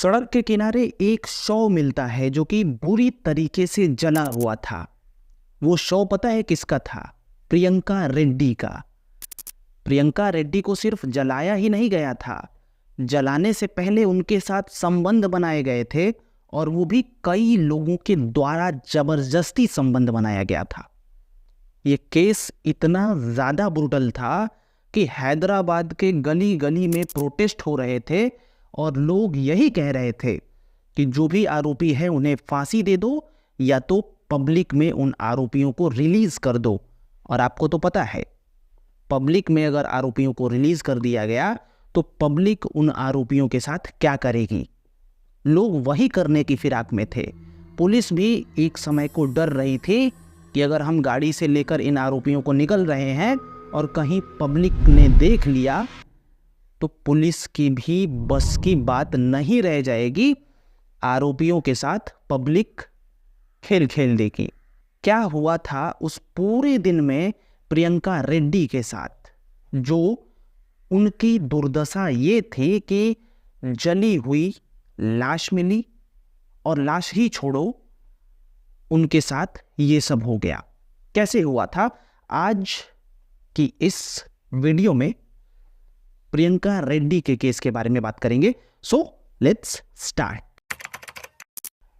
सड़क के किनारे एक शव मिलता है जो कि बुरी तरीके से जला हुआ था। वो शव पता है किसका था? प्रियंका रेड्डी का। प्रियंका रेड्डी को सिर्फ जलाया ही नहीं गया था, जलाने से पहले उनके साथ संबंध बनाए गए थे, और वो भी कई लोगों के द्वारा जबरदस्ती संबंध बनाया गया था। ये केस इतना ज़्यादा ब्रूटल था कि हैदराबाद के गली गली में प्रोटेस्ट हो रहे थे और लोग यही कह रहे थे कि जो भी आरोपी है उन्हें फांसी दे दो या तो पब्लिक में उन आरोपियों को रिलीज कर दो। और आपको तो पता है, पब्लिक में अगर आरोपियों को रिलीज कर दिया गया तो पब्लिक उन आरोपियों के साथ क्या करेगी। लोग वही करने की फिराक में थे। पुलिस भी एक समय को डर रही थी कि अगर हम गाड़ी से लेकर इन आरोपियों को निकल रहे हैं और कहीं पब्लिक ने देख लिया तो पुलिस की भी बस की बात नहीं रह जाएगी, आरोपियों के साथ पब्लिक खेल खेल देगी। क्या हुआ था उस पूरे दिन में प्रियंका रेड्डी के साथ? जो उनकी दुर्दशा ये थी कि जली हुई लाश मिली, और लाश ही छोड़ो, उनके साथ ये सब हो गया। कैसे हुआ था, आज की इस वीडियो में प्रियंका रेड्डी के केस के बारे में बात करेंगे। So let's start.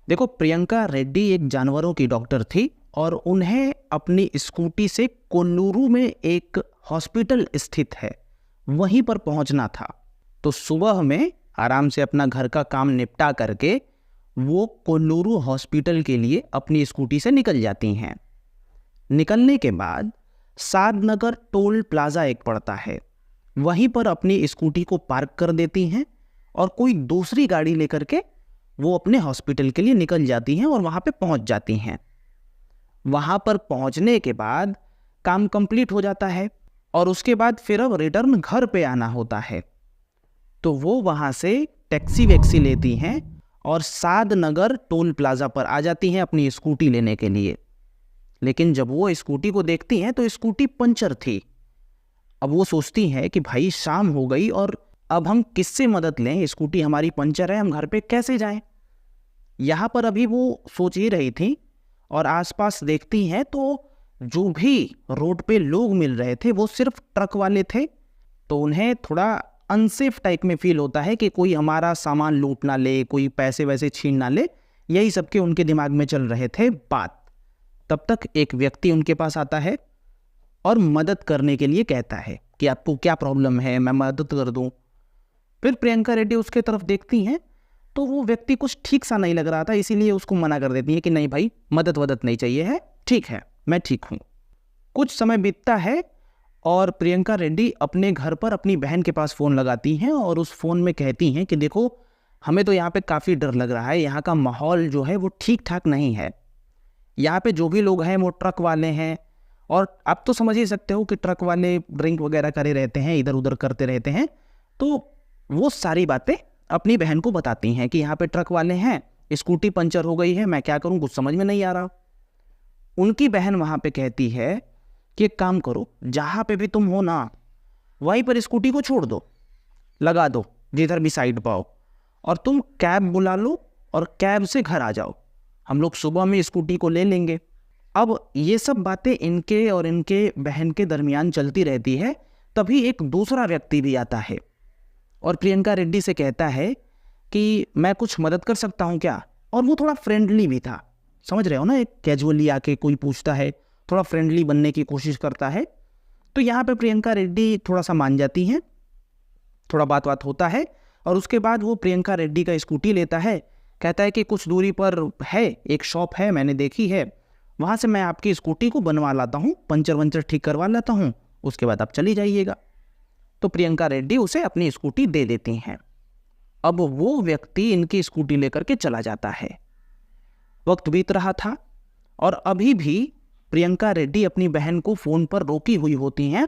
देखो, प्रियंका रेड्डी एक जानवरों की डॉक्टर थी और उन्हें अपनी स्कूटी से कोल्लूरू में एक हॉस्पिटल स्थित है वहीं पर पहुंचना था। तो सुबह में आराम से अपना घर का काम निपटा करके वो कोल्लूरू हॉस्पिटल के लिए अपनी स्कूटी से निकल जाती हैं। निकलने के बाद सादनगर टोल प्लाजा एक पड़ता है, वहीं पर अपनी स्कूटी को पार्क कर देती हैं और कोई दूसरी गाड़ी लेकर के वो अपने हॉस्पिटल के लिए निकल जाती हैं और वहाँ पे पहुँच जाती हैं। वहाँ पर पहुँचने के बाद काम कंप्लीट हो जाता है और उसके बाद फिर अब रिटर्न घर पे आना होता है। तो वो वहाँ से टैक्सी वैक्सी लेती हैं और सादनगर टोल प्लाजा पर आ जाती हैं अपनी स्कूटी लेने के लिए। लेकिन जब वो स्कूटी को देखती हैं तो स्कूटी पंचर थी। अब वो सोचती हैं कि भाई शाम हो गई और अब हम किससे मदद लें, स्कूटी हमारी पंचर है, हम घर पे कैसे जाएं। यहाँ पर अभी वो सोच ही रही थी और आसपास देखती हैं तो जो भी रोड पे लोग मिल रहे थे वो सिर्फ ट्रक वाले थे। तो उन्हें थोड़ा अनसेफ टाइप में फील होता है कि कोई हमारा सामान लूट ना ले, कोई पैसे वैसे छीन ना ले, यही सब के उनके दिमाग में चल रहे थे बात। तब तक एक व्यक्ति उनके पास आता है और मदद करने के लिए कहता है कि आपको क्या प्रॉब्लम है, मैं मदद कर दूं। फिर प्रियंका रेड्डी उसके तरफ देखती हैं तो वो व्यक्ति कुछ ठीक सा नहीं लग रहा था, इसीलिए उसको मना कर देती है कि नहीं भाई, मदद वदद नहीं चाहिए है, ठीक है, मैं ठीक हूँ। कुछ समय बीतता है और प्रियंका रेड्डी अपने घर पर अपनी बहन के पास फ़ोन लगाती हैं और उस फ़ोन में कहती हैं कि देखो, हमें तो यहाँ पे काफ़ी डर लग रहा है, यहाँ का माहौल जो है वो ठीक ठाक नहीं है। यहाँ पे जो भी लोग हैं वो ट्रक वाले हैं, और आप तो समझ ही सकते हो कि ट्रक वाले ड्रिंक वगैरह करे रहते हैं, इधर उधर करते रहते हैं। तो वो सारी बातें अपनी बहन को बताती हैं कि यहाँ पे ट्रक वाले हैं, स्कूटी पंचर हो गई है, मैं क्या करूँ, कुछ समझ में नहीं आ रहा। उनकी बहन वहाँ पे कहती है कि एक काम करो, जहाँ पे भी तुम हो ना वहीं पर स्कूटी को छोड़ दो, लगा दो जिधर भी साइड पाओ, और तुम कैब बुला लो और कैब से घर आ जाओ, हम लोग सुबह में स्कूटी को ले लेंगे। अब ये सब बातें इनके और इनके बहन के दरमियान चलती रहती है। तभी एक दूसरा व्यक्ति भी आता है और प्रियंका रेड्डी से कहता है कि मैं कुछ मदद कर सकता हूँ क्या। और वो थोड़ा फ्रेंडली भी था, समझ रहे हो ना, एक कैजुअली आके कोई पूछता है, थोड़ा फ्रेंडली बनने की कोशिश करता है। तो यहाँ पे प्रियंका रेड्डी थोड़ा सा मान जाती हैं, थोड़ा बात होता है, और उसके बाद वो प्रियंका रेड्डी का स्कूटी लेता है, कहता है कि कुछ दूरी पर है एक शॉप है, मैंने देखी है, वहाँ से मैं आपकी स्कूटी को बनवा लाता हूँ, पंचर वंचर ठीक करवा लाता हूँ, उसके बाद आप चली जाइएगा। तो प्रियंका रेड्डी उसे अपनी स्कूटी दे देती हैं। अब वो व्यक्ति इनकी स्कूटी लेकर के चला जाता है। वक्त बीत रहा था और अभी भी प्रियंका रेड्डी अपनी बहन को फ़ोन पर रोकी हुई होती हैं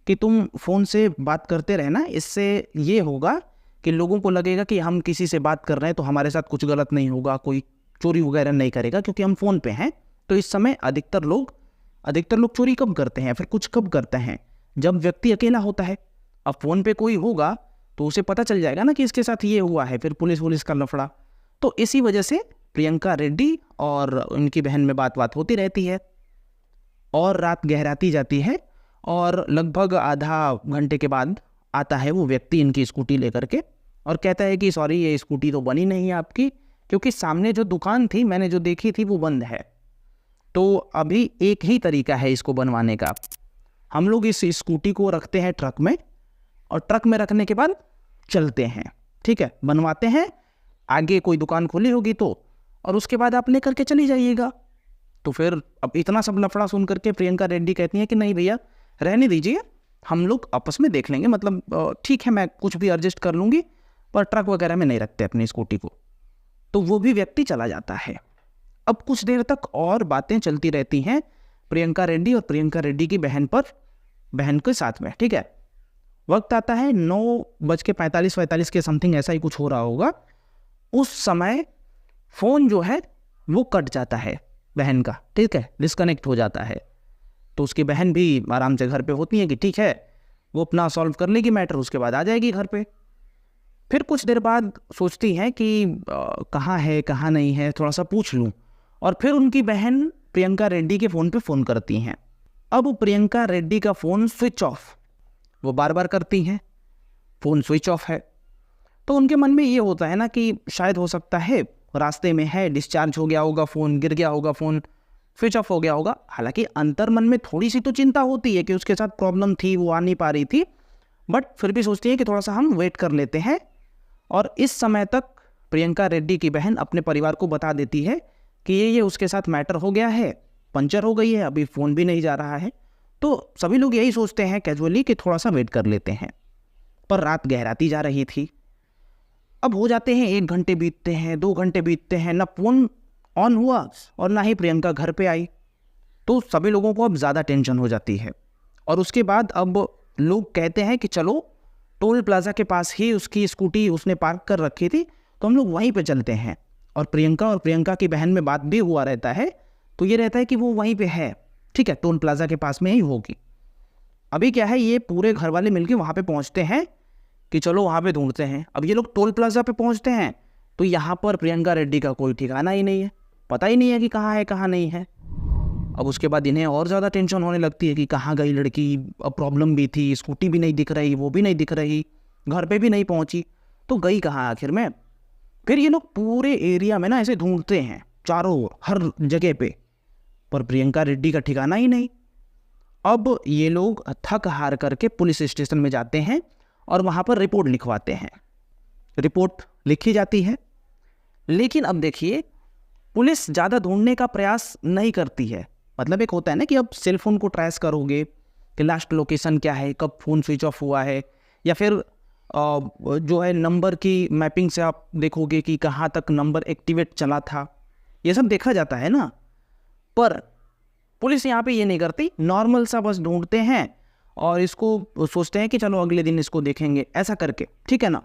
कि तुम फ़ोन से बात करते रहना, इससे ये होगा कि लोगों को लगेगा कि हम किसी से बात कर रहे हैं तो हमारे साथ कुछ गलत नहीं होगा, कोई चोरी वगैरह नहीं करेगा, क्योंकि हम फ़ोन पे हैं। तो इस समय अधिकतर लोग चोरी कब करते हैं, फिर कुछ कब करते हैं, जब व्यक्ति अकेला होता है। अब फ़ोन पे कोई होगा तो उसे पता चल जाएगा ना कि इसके साथ ये हुआ है, फिर पुलिस का लफड़ा। तो इसी वजह से प्रियंका रेड्डी और उनकी बहन में बात होती रहती है और रात गहराती जाती है और लगभग आधा घंटे के बाद आता है वो व्यक्ति इनकी स्कूटी लेकर के और कहता है कि सॉरी, ये स्कूटी तो बनी नहीं है आपकी, क्योंकि सामने जो दुकान थी मैंने जो देखी थी वो बंद है। तो अभी एक ही तरीका है इसको बनवाने का, हम लोग इस स्कूटी को रखते हैं ट्रक में और ट्रक में रखने के बाद चलते हैं, ठीक है, बनवाते हैं, आगे कोई दुकान खुली होगी तो, और उसके बाद आप लेकर के चली जाइएगा। तो फिर अब इतना सब लफड़ा सुन करके प्रियंका रेड्डी कहती हैं कि नहीं भैया रहने दीजिए, हम लोग आपस में देख लेंगे, मतलब ठीक है मैं कुछ भी एडजस्ट कर लूँगी, पर ट्रक वगैरह में नहीं रखते अपनी स्कूटी को। तो वो भी व्यक्ति चला जाता है। अब कुछ देर तक और बातें चलती रहती हैं प्रियंका रेड्डी और प्रियंका रेड्डी की बहन के साथ में, ठीक है। वक्त आता है 9:45 के समथिंग, ऐसा ही कुछ हो रहा होगा। उस समय फ़ोन जो है वो कट जाता है बहन का, ठीक है, डिस्कनेक्ट हो जाता है। तो उसकी बहन भी आराम से घर पे होती है कि ठीक है वो अपना सॉल्व कर लेगी मैटर, उसके बाद आ जाएगी घर पे। फिर कुछ देर बाद सोचती हैं कि कहाँ है कहाँ नहीं है, थोड़ा सा पूछ लूँ, और फिर उनकी बहन प्रियंका रेड्डी के फ़ोन पे फ़ोन करती हैं। अब प्रियंका रेड्डी का फ़ोन स्विच ऑफ, वो बार बार करती हैं, फ़ोन स्विच ऑफ है। तो उनके मन में ये होता है ना कि शायद हो सकता है रास्ते में है, डिस्चार्ज हो गया होगा फ़ोन, गिर गया होगा फ़ोन, स्विच ऑफ हो गया होगा। हालांकि अंतर मन में थोड़ी सी तो चिंता होती है कि उसके साथ प्रॉब्लम थी, वो आ नहीं पा रही थी, बट फिर भी सोचती है कि थोड़ा सा हम वेट कर लेते हैं। और इस समय तक प्रियंका रेड्डी की बहन अपने परिवार को बता देती है कि ये उसके साथ मैटर हो गया है, पंचर हो गई है, अभी फ़ोन भी नहीं जा रहा है। तो सभी लोग यही सोचते हैं कैजुअली कि थोड़ा सा वेट कर लेते हैं, पर रात गहराती जा रही थी। अब हो जाते हैं 1 घंटे बीतते हैं, 2 घंटे बीतते हैं, ना फ़ोन ऑन हुआ और ना ही प्रियंका घर पे आई। तो सभी लोगों को अब ज़्यादा टेंशन हो जाती है। और उसके बाद अब लोग कहते हैं कि चलो टोल प्लाज़ा के पास ही उसकी स्कूटी उसने पार्क कर रखी थी, तो हम लोग वहीं पे चलते हैं। और प्रियंका की बहन में बात भी हुआ रहता है, तो ये रहता है कि वो वहीं पे है, ठीक है, टोल प्लाज़ा के पास में ही होगी। अभी क्या है, ये पूरे घर वाले मिलके वहाँ पे पहुँचते हैं कि चलो वहाँ पे ढूंढते हैं। अब ये लोग टोल प्लाज़ा पे पहुँचते हैं तो यहाँ पर प्रियंका रेड्डी का कोई ठिकाना ही नहीं है, पता ही नहीं है कि कहाँ है कहाँ नहीं है। अब उसके बाद इन्हें और ज़्यादा टेंशन होने लगती है कि कहाँ गई लड़की, अब प्रॉब्लम भी थी, स्कूटी भी नहीं दिख रही, वो भी नहीं दिख रही, घर पे भी नहीं पहुँची, तो गई कहाँ आखिर में। फिर ये लोग पूरे एरिया में ना ऐसे ढूंढते हैं चारों ओर, हर जगह पे, पर प्रियंका रेड्डी का ठिकाना ही नहीं। अब ये लोग थक हार करके पुलिस स्टेशन में जाते हैं और वहाँ पर रिपोर्ट लिखवाते हैं। रिपोर्ट लिखी जाती है, लेकिन अब देखिए पुलिस ज़्यादा ढूंढने का प्रयास नहीं करती है। मतलब एक होता है ना कि अब सेल फोन को ट्रेस करोगे कि लास्ट लोकेशन क्या है, कब फ़ोन स्विच ऑफ हुआ है, या फिर जो है नंबर की मैपिंग से आप देखोगे कि कहाँ तक नंबर एक्टिवेट चला था, ये सब देखा जाता है ना। पर पुलिस यहाँ पे ये नहीं करती, नॉर्मल सा बस ढूंढते हैं और इसको सोचते हैं कि चलो अगले दिन इसको देखेंगे, ऐसा करके, ठीक है ना।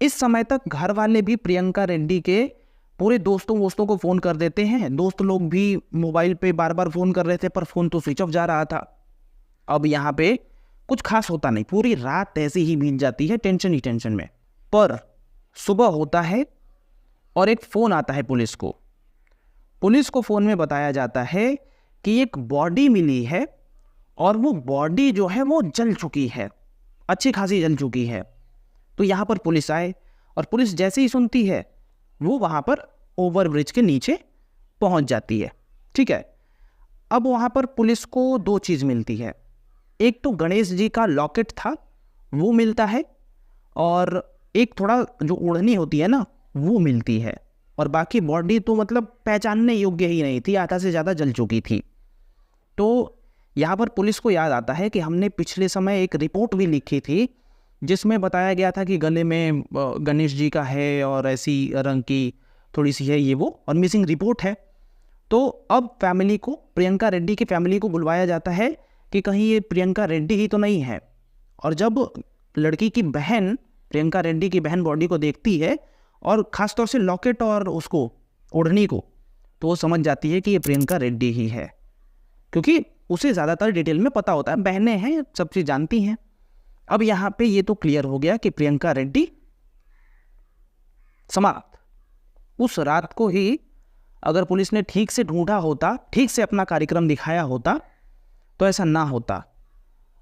इस समय तक घर वाले भी प्रियंका रेड्डी के पूरे दोस्तों को फ़ोन कर देते हैं। दोस्त लोग भी मोबाइल पे बार बार फ़ोन कर रहे थे, पर फ़ोन तो स्विच ऑफ जा रहा था। अब यहाँ पे कुछ खास होता नहीं, पूरी रात ऐसी ही बीत जाती है टेंशन ही टेंशन में। पर सुबह होता है और एक फ़ोन आता है पुलिस को। पुलिस को फ़ोन में बताया जाता है कि एक बॉडी मिली है और वो बॉडी जो है वो जल चुकी है, अच्छी खासी जल चुकी है। तो यहाँ पर पुलिस आए और पुलिस जैसे ही सुनती है वो वहाँ पर ओवरब्रिज के नीचे पहुँच जाती है, ठीक है। अब वहाँ पर पुलिस को 2 चीज़ मिलती है। एक तो गणेश जी का लॉकेट था वो मिलता है, और एक थोड़ा जो ओढ़नी होती है ना वो मिलती है, और बाकी बॉडी तो मतलब पहचानने योग्य ही नहीं थी, आधा से ज़्यादा जल चुकी थी। तो यहाँ पर पुलिस को याद आता है कि हमने पिछले समय एक रिपोर्ट भी लिखी थी जिसमें बताया गया था कि गले में गणेश जी का है और ऐसी रंग की थोड़ी सी है ये वो, और मिसिंग रिपोर्ट है। तो अब फैमिली को, प्रियंका रेड्डी की फैमिली को बुलवाया जाता है कि कहीं ये प्रियंका रेड्डी ही तो नहीं है। और जब लड़की की बहन, प्रियंका रेड्डी की बहन बॉडी को देखती है और ख़ासतौर से लॉकेट और उसको ओढ़नी को, तो वो समझ जाती है कि ये प्रियंका रेड्डी ही है, क्योंकि उसे ज़्यादातर डिटेल में पता होता है, बहनें हैं, सब चीज़ जानती हैं। अब यहाँ पे ये तो क्लियर हो गया कि प्रियंका रेड्डी समाप्त। उस रात को ही अगर पुलिस ने ठीक से ढूंढा होता, ठीक से अपना कार्यक्रम दिखाया होता, तो ऐसा ना होता।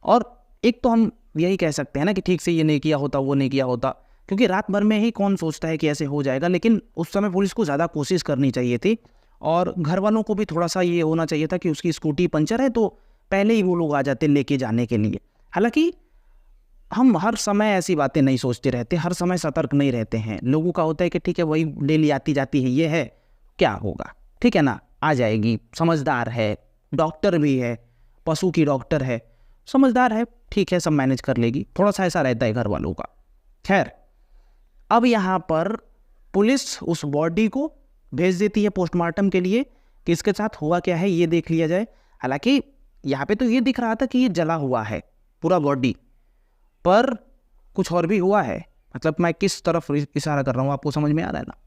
और एक तो हम यही कह सकते हैं ना कि ठीक से ये नहीं किया होता, वो नहीं किया होता, क्योंकि रात भर में ही कौन सोचता है कि ऐसे हो जाएगा। लेकिन उस समय पुलिस को ज़्यादा कोशिश करनी चाहिए थी, और घर वालों को भी थोड़ा सा ये होना चाहिए था कि उसकी स्कूटी पंचर है तो पहले ही वो लोग आ जाते लेके जाने के लिए। हालांकि हम हर समय ऐसी बातें नहीं सोचते रहते, हर समय सतर्क नहीं रहते हैं। लोगों का होता है कि ठीक है वही डेली आती जाती है, ये है क्या होगा, ठीक है ना, आ जाएगी, समझदार है, डॉक्टर भी है, पशु की डॉक्टर है, समझदार है, ठीक है सब मैनेज कर लेगी, थोड़ा सा ऐसा रहता है घर वालों का। खैर, अब यहाँ पर पुलिस उस बॉडी को भेज देती है पोस्टमार्टम के लिए कि इसके साथ हुआ क्या है ये देख लिया जाए। हालांकि यहाँ पे तो ये दिख रहा था कि ये जला हुआ है पूरा बॉडी, पर कुछ और भी हुआ है। मतलब मैं किस तरफ इशारा कर रहा हूँ आपको समझ में आ रहा है ना।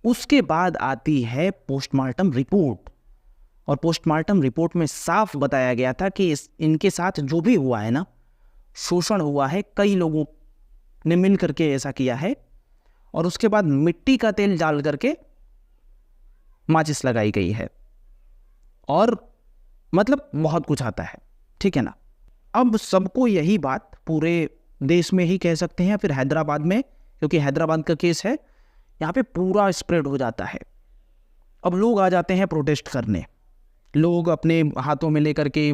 उसके बाद आती है पोस्टमार्टम रिपोर्ट, और पोस्टमार्टम रिपोर्ट में साफ बताया गया था कि इनके साथ जो भी हुआ है ना, शोषण हुआ है, कई लोगों ने मिल करके ऐसा किया है, और उसके बाद मिट्टी का तेल डाल करके माचिस लगाई गई है, और मतलब बहुत कुछ आता है, ठीक है ना। अब सबको यही बात पूरे देश में ही कह सकते हैं, फिर हैदराबाद में, क्योंकि हैदराबाद का केस है, यहाँ पे पूरा स्प्रेड हो जाता है। अब लोग आ जाते हैं प्रोटेस्ट करने, लोग अपने हाथों में लेकर के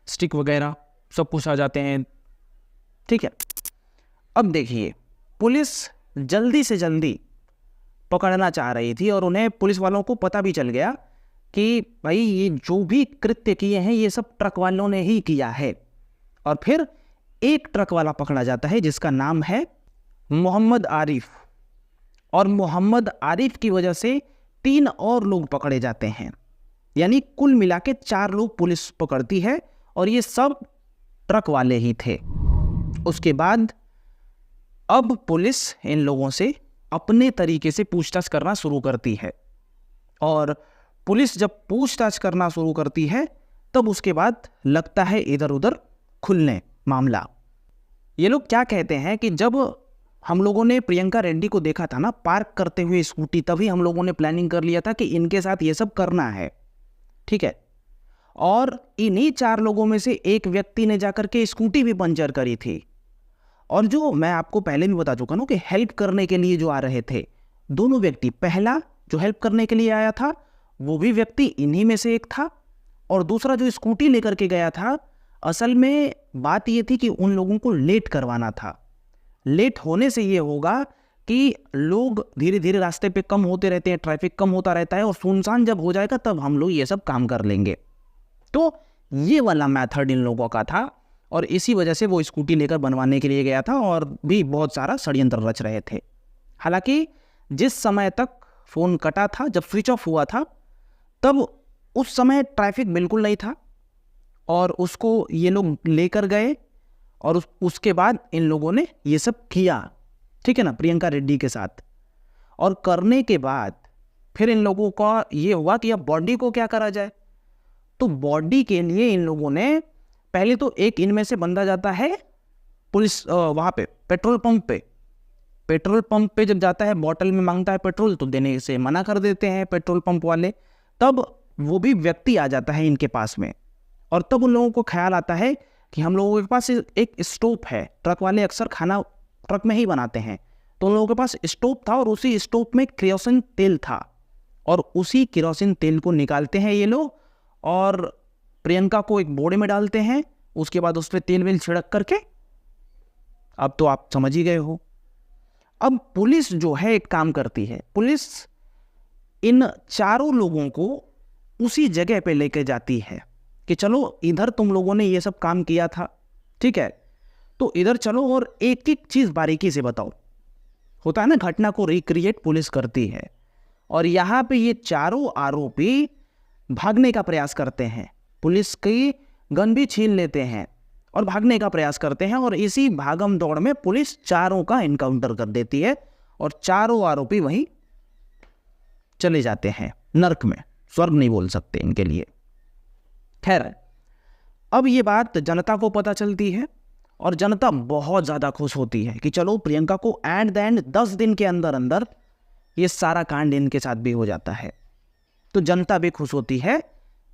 स्टिक वगैरह सब कुछ आ जाते हैं, ठीक है। अब देखिए, पुलिस जल्दी से जल्दी पकड़ना चाह रही थी, और उन्हें पुलिस वालों को पता भी चल गया कि भाई ये जो भी कृत्य किए हैं ये सब ट्रक वालों ने ही किया है। और फिर एक ट्रक वाला पकड़ा जाता है जिसका नाम है मोहम्मद आरिफ, और मोहम्मद आरिफ की वजह से 3 और लोग पकड़े जाते हैं, यानी कुल मिला के 4 लोग पुलिस पकड़ती है, और ये सब ट्रक वाले ही थे। उसके बाद अब पुलिस इन लोगों से अपने तरीके से पूछताछ करना शुरू करती है, और पुलिस जब पूछताछ करना शुरू करती है तब उसके बाद लगता है इधर उधर खुलने मामला। ये लोग क्या कहते हैं कि जब हम लोगों ने प्रियंका रेड्डी को देखा था ना पार्क करते हुए स्कूटी, तभी हम लोगों ने प्लानिंग कर लिया था कि इनके साथ ये सब करना है, ठीक है। और इन्हीं 4 लोगों में से एक व्यक्ति ने जाकर के स्कूटी भी पंचर करी थी, और जो मैं आपको पहले भी बता चुका हूं कि हेल्प करने के लिए जो आ रहे थे दोनों व्यक्ति, पहला जो हेल्प करने के लिए आया था वो भी व्यक्ति इन्हीं में से एक था, और दूसरा जो स्कूटी लेकर के गया था, असल में बात ये थी कि उन लोगों को लेट करवाना था। लेट होने से ये होगा कि लोग धीरे धीरे रास्ते पे कम होते रहते हैं, ट्रैफिक कम होता रहता है, और सुनसान जब हो जाएगा तब हम लोग ये सब काम कर लेंगे। तो ये वाला मेथड इन लोगों का था, और इसी वजह से वो स्कूटी लेकर बनवाने के लिए गया था, और भी बहुत सारा षड्यंत्र रच रहे थे। हालांकि जिस समय तक फ़ोन कटा था, जब स्विच ऑफ हुआ था, तब उस समय ट्रैफिक बिल्कुल नहीं था, और उसको ये लोग लेकर गए, और उसके बाद इन लोगों ने ये सब किया, ठीक है ना, प्रियंका रेड्डी के साथ। और करने के बाद फिर इन लोगों का ये हुआ कि अब बॉडी को क्या करा जाए। तो बॉडी के लिए इन लोगों ने पहले तो एक इनमें से बंदा जाता है पुलिस वहाँ पे पेट्रोल पंप पे जब जाता है, बॉटल में मांगता है पेट्रोल, तो देने से मना कर देते हैं पेट्रोल पंप वाले। तब वो भी व्यक्ति आ जाता है इनके पास में, और तब उन लोगों को ख्याल आता है कि हम लोगों के पास एक स्टोव है। ट्रक वाले अक्सर खाना ट्रक में ही बनाते हैं, तो उन लोगों के पास स्टोव था, और उसी स्टोव में केरोसिन तेल था, और उसी केरोसिन तेल को निकालते हैं ये लोग, और प्रियंका को एक बोरे में डालते हैं। उसके बाद उस पर तेल वेल छिड़क करके, अब तो आप समझ ही गए हो। अब पुलिस जो है एक काम करती है, पुलिस इन 4 लोगों को उसी जगह पे लेके जाती है कि चलो इधर तुम लोगों ने ये सब काम किया था, ठीक है, तो इधर चलो और एक एक चीज़ बारीकी से बताओ। होता है ना, घटना को रिक्रिएट पुलिस करती है। और यहाँ पे ये 4 आरोपी भागने का प्रयास करते हैं, पुलिस की गन भी छीन लेते हैं और भागने का प्रयास करते हैं, और इसी भागम दौड़ में पुलिस 4 का इनकाउंटर कर देती है, और 4 आरोपी वहीं चले जाते हैं नर्क में। स्वर्ग नहीं बोल सकते इनके लिए। खैर, अब ये बात जनता को पता चलती है, और जनता बहुत ज़्यादा खुश होती है कि चलो प्रियंका को एट द एंड 10 दिन के अंदर अंदर ये सारा कांड इनके साथ भी हो जाता है। तो जनता भी खुश होती है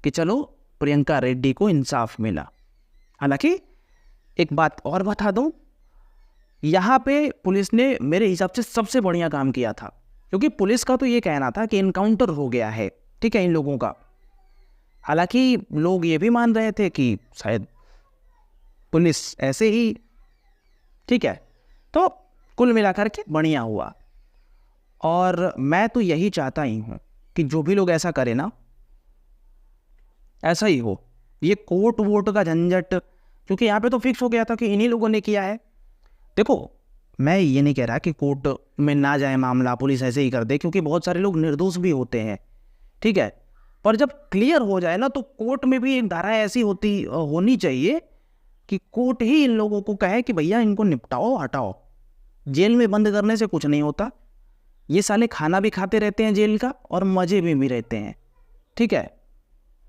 कि चलो प्रियंका रेड्डी को इंसाफ मिला। हालांकि एक बात और बता दूं, यहाँ पे पुलिस ने मेरे हिसाब से सबसे बढ़िया काम किया था, क्योंकि पुलिस का तो ये कहना था कि इनकाउंटर हो गया है, ठीक है, इन लोगों का। हालांकि लोग ये भी मान रहे थे कि शायद पुलिस ऐसे ही, ठीक है। तो कुल मिलाकर के बढ़िया हुआ, और मैं तो यही चाहता ही हूँ कि जो भी लोग ऐसा करें ना, ऐसा ही हो। ये कोर्ट वोट का झंझट, क्योंकि यहाँ पे तो फिक्स हो गया था कि इन्हीं लोगों ने किया है। देखो, मैं ये नहीं कह रहा कि कोर्ट में ना जाए मामला, पुलिस ऐसे ही कर दे, क्योंकि बहुत सारे लोग निर्दोष भी होते हैं, ठीक है। पर जब क्लियर हो जाए ना, तो कोर्ट में भी एक धारा ऐसी होनी चाहिए कि कोर्ट ही इन लोगों को कहे कि भैया इनको निपटाओ, हटाओ। जेल में बंद करने से कुछ नहीं होता। ये साले खाना भी खाते रहते हैं जेल का, और मजे में भी रहते हैं, ठीक है,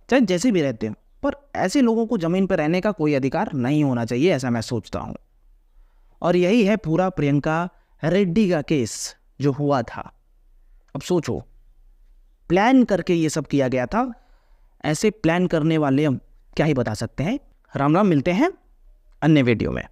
चाहे जैसे भी रहते हैं। पर ऐसे लोगों को ज़मीन पर रहने का कोई अधिकार नहीं होना चाहिए, ऐसा मैं सोचता हूँ। और यही है पूरा प्रियंका रेड्डी का केस जो हुआ था। अब सोचो, प्लान करके ये सब किया गया था। ऐसे प्लान करने वाले हम क्या ही बता सकते हैं। राम राम, मिलते हैं अन्य वीडियो में।